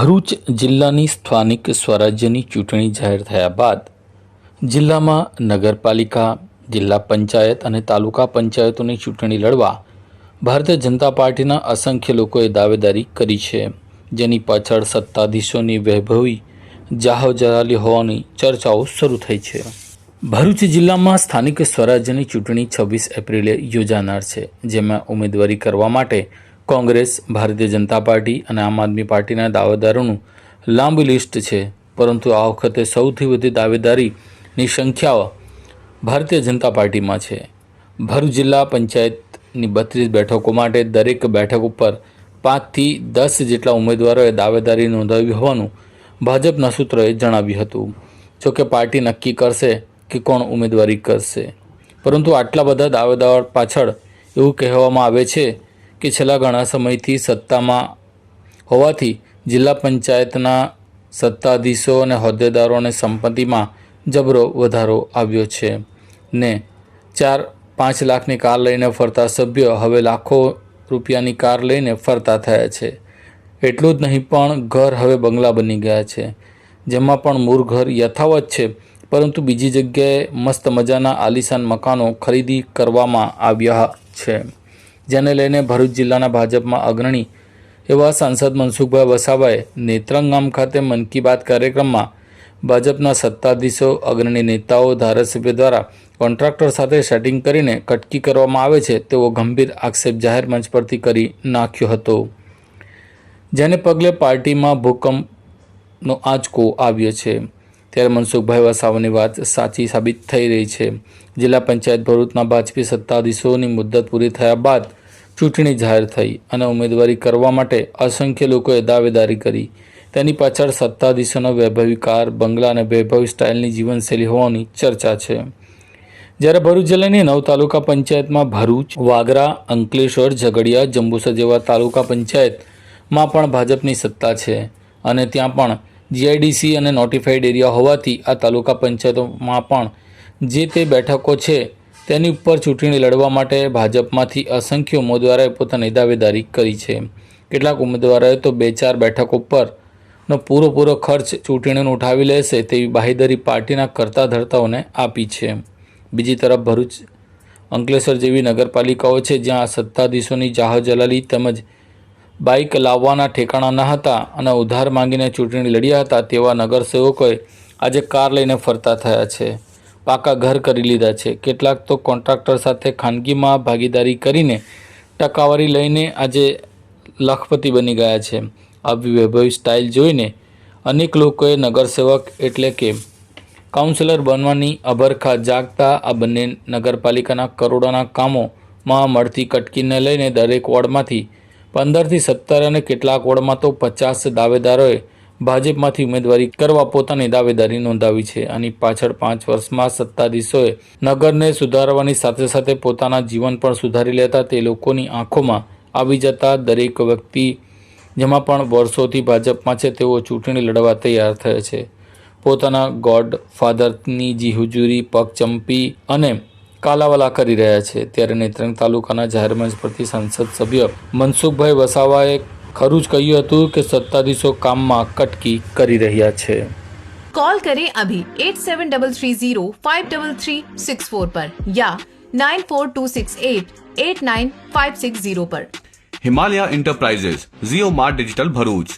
ભરૂચ જિલ્લાની સ્થાનિક સ્વરાજ્યની ચૂંટણી જાહેર થયા બાદ જિલ્લામાં નગરપાલિકા, જિલ્લા પંચાયત અને તાલુકા પંચાયતોની ચૂંટણી લડવા ભારતીય જનતા પાર્ટીના અસંખ્ય લોકોએ દાવેદારી કરી છે, જેની પાછળ સત્તાધીશોની વૈભવી જાહોજલાલી હોવાની ચર્ચાઓ શરૂ થઈ છે. ભરૂચ જિલ્લામાં સ્થાનિક સ્વરાજ્યની ચૂંટણી 26 એપ્રિલે યોજાનાર છે, જેમાં ઉમેદવારી કરવા માટે કોંગ્રેસ, ભારતીય જનતા પાર્ટી અને આમ આદમી પાર્ટીના દાવેદારોનું લાંબી લિસ્ટ છે. પરંતુ આ વખતે સૌથી વધુ દાવેદારીની સંખ્યા ભારતીય જનતા પાર્ટીમાં છે. ભરૂચ જિલ્લા પંચાયતની 32 બેઠકો માટે દરેક બેઠક ઉપર 5 થી 10 જેટલા ઉમેદવારોએ દાવેદારી નોંધાવી હોવાનું ભાજપના સૂત્રોએ જણાવ્યું હતું. જોકે પાર્ટી નક્કી કરશે કે કોણ ઉમેદવારી કરશે. પરંતુ આટલા બધા દાવેદાર પાછળ એવું કહેવામાં આવે છે કે છેલ્લા ઘણા સમયથી સત્તામાં હોવાથી જિલ્લા પંચાયતના સત્તાધીશો અને હોદ્દેદારોને સંપત્તિમાં જબરો વધારો આવ્યો છે ને 4-5 લાખની કાર લઈને ફરતા સભ્યો હવે લાખો રૂપિયાની કાર લઈને ફરતા થયા છે. એટલું જ નહીં પણ ઘર હવે બંગલા બની ગયા છે, જેમાં પણ મૂળ ઘર યથાવત છે, પરંતુ બીજી જગ્યાએ મસ્ત મજાના આલિશાન મકાનો ખરીદી કરવામાં આવ્યા છે. જેને લઈને ભરૂચ જિલ્લાના ભાજપમાં અગ્રણી એવા સાંસદ મનસુખભાઈ વસાવાએ નેત્રંગ ગામ ખાતે મન કી બાત કાર્યક્રમમાં ભાજપના સત્તાધીશો, અગ્રણી નેતાઓ, ધારાસભ્યો દ્વારા કોન્ટ્રાક્ટર સાથે સેટિંગ કરીને કટકી કરવામાં આવે છે તેવો ગંભીર આક્ષેપ જાહેર મંચ પરથી કરી નાખ્યો હતો. જેને પગલે પાર્ટીમાં ભૂકંપનો આંચકો આવ્યો છે. ત્યારે મનસુખભાઈ વસાવાની વાત સાચી સાબિત થઈ રહી છે. જિલ્લા પંચાયત ભરૂચના ભાજપી સત્તાધીશોની મુદ્દત પૂરી થયા બાદ ચૂંટણી જાહેર થઈ અને ઉમેદવારી કરવા માટે અસંખ્ય લોકોએ દાવેદારી કરી. તેની પાછળ સત્તાધીશોનો વૈભવી કાર, બંગલા અને વૈભવી સ્ટાઇલની જીવનશૈલી હોવાની ચર્ચા છે. જ્યારે ભરૂચ જિલ્લાની 9 તાલુકા પંચાયતમાં ભરૂચ, વાગરા, અંકલેશ્વર, ઝઘડિયા, જંબુસર જેવા તાલુકા પંચાયતમાં પણ ભાજપની સત્તા છે અને ત્યાં પણ જીઆઈડીસી અને નોટિફાઈડ એરિયા હોવાથી આ તાલુકા પંચાયતોમાં પણ જે તે બેઠકો છે તેની ઉપર ચૂંટણી લડવા માટે ભાજપમાંથી અસંખ્ય ઉમેદવારોએ પોતાની દાવેદારી કરી છે. કેટલાક ઉમેદવારોએ તો 2-4 બેઠકો પરનો પૂરો ખર્ચ ચૂંટણીનો ઉઠાવી લેશે તેવી બાહેધરી પાર્ટીના કરતા ધરતાઓને આપી છે. બીજી તરફ ભરૂચ, અંકલેશ્વર જેવી નગરપાલિકાઓ છે જ્યાં સત્તાધીશોની જાહોજલાલી તેમજ બાઇક લાવવાના ઠેકાણા ન હતા અને ઉધાર માંગીને ચૂંટણી લડ્યા હતા તેવા નગરસેવકોએ આજે કાર લઈને ફરતા થયા છે, પાકા ઘર કરી લીધા છે. કેટલાક તો કોન્ટ્રાક્ટર સાથે ખાનગીમાં ભાગીદારી કરીને ટકાવારી લઈને આજે લખપતિ બની ગયા છે. આવી વૈભવી સ્ટાઇલ જોઈને અનેક લોકોએ નગરસેવક એટલે કે કાઉન્સિલર બનવાની અભરખા જાગતા આ બંને નગરપાલિકાના કરોડોના કામોમાં મળતી કટકીને લઈને દરેક વોર્ડમાંથી 15 થી 17 અને કેટલાક વોર્ડમાં તો 50 દાવેદારોએ ભાજપમાંથી ઉમેદવારી કરવા પોતાની દાવેદારી નોંધાવી છે. આની પાછળ 5 વર્ષમાં સત્તાધીશોએ નગરને સુધારવાની સાથે સાથે પોતાના જીવન પણ સુધારી લેતા તે લોકોની આંખોમાં આવી જતા દરેક વ્યક્તિ જેમાં પણ વર્ષોથી ભાજપમાં છે તેઓ ચૂંટણી લડવા તૈયાર થયા છે. પોતાના ગોડ ફાધરની જી હુજુરી પગચંપી અને કાલાવાલા કરી રહ્યા છે. ત્યારે નેત્રંગ તાલુકાના જાહેર મંચ પરથી સંસદ સભ્ય મનસુખભાઈ વસાવાએ ખરું જ કહ્યું હતું કે સત્તાધીશો કામમાં કટકી કરી રહ્યા છે. कॉल करें अभी 8733053364 पर या 9426889560 पर. हिमालय इंटरप्राइजेज, जियो मार्ट डिजिटल भरूच,